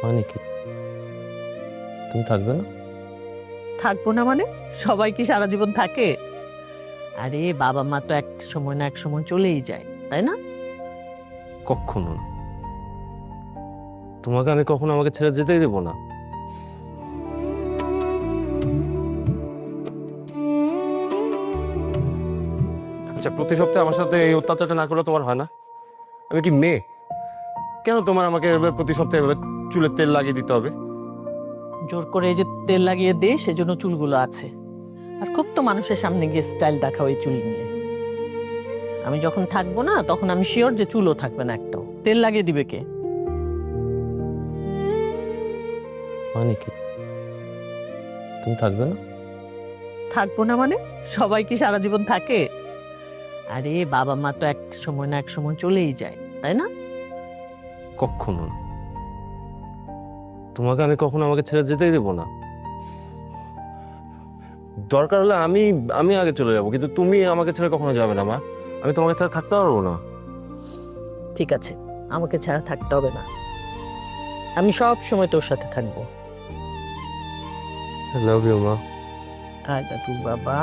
মানে কি? তুমি থাকবে না? থাকবো না মানে? সবাই কি সারা জীবন থাকে? আরে বাবা মা তো এক সময় না এক সময় চলেই যায়, তাই না? কখনো না। তোমাকে আমি কখনো আমাকে ছেড়ে যেতেই দেবো না। আচ্ছা, প্রতি সপ্তাহে আমার সাথে এই অত্যাচারটা না করলে তোমার হয় না? আমি কি মেয়ে? কেন তোমার আমাকে এভাবে প্রতি সপ্তাহে এভাবে চুলে তেল লাগিয়ে দিতে হবে? জোর করে এই যে তেল লাগিয়ে দে, সেজন্য চুলগুলো আছে। আর খুব তো মানুষের সামনে গিয়ে স্টাইল দেখা ওই চুল নিয়ে। আমি যখন থাকবো না তখন আমি শিওর যে চুলও থাকবে না একটাও। তেল লাগিয়ে দিবে কে? মানে কি? তুমি থাকবে না? থাকবো না মানে? সবাই কি সারা জীবন থাকে? আরে বাবা মা তো এক সময় না এক সময় চলেই যায়, তাই না? কখনো না। তোমাকে আমি কখনো আমাকে ছেড়ে যেতেই দেবো না। দরকার হলে আমি আমি আগে চলে যাবো, কিন্তু তুমি আমাকে ছেড়ে কখনো যাবে না মা। আমি তোমাকে ছাড়া থাকতে পারবো না। ঠিক আছে, আমাকে ছাড়া থাকতে হবে না। আমি সব সময় তোর সাথে থাকবো। আই লাভ ইউ মা। আয় তুই বাবা।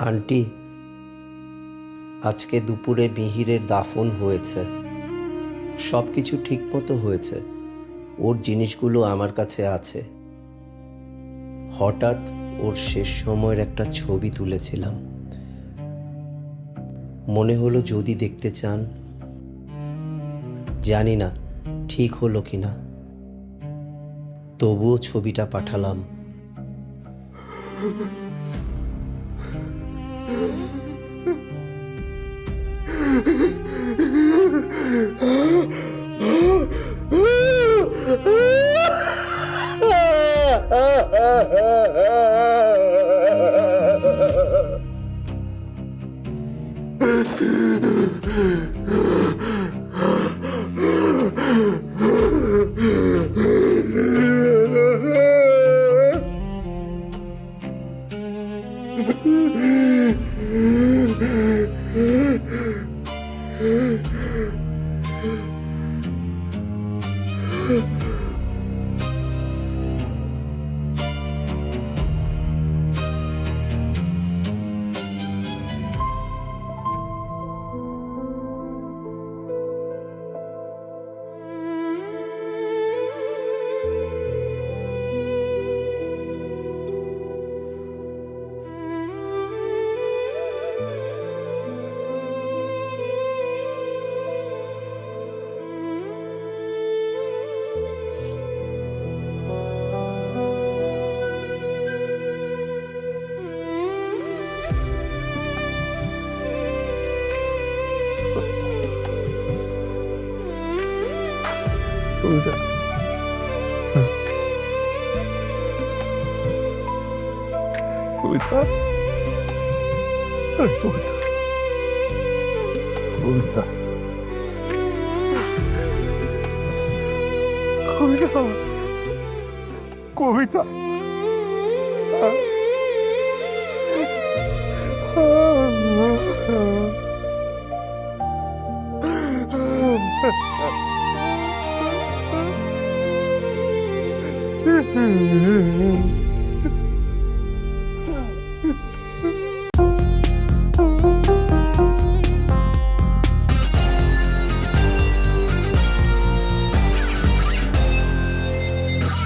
আন্টি, আজকে দুপুরে মিহিরের দাফন হয়েছে। সব কিছু ঠিক মতো হয়েছে। ওর জিনিসগুলো আমার কাছে আছে। হঠাৎ ওর শেষ সময়ের একটা ছবি তুলেছিলাম। মনে হলো যদি দেখতে চান। জানি না ঠিক হলো কিনা, তবুও ছবিটা পাঠালাম। কবিতা, কবিতা, কবিতা, কবিতা, কবিতা, কবিতা, কবিতা।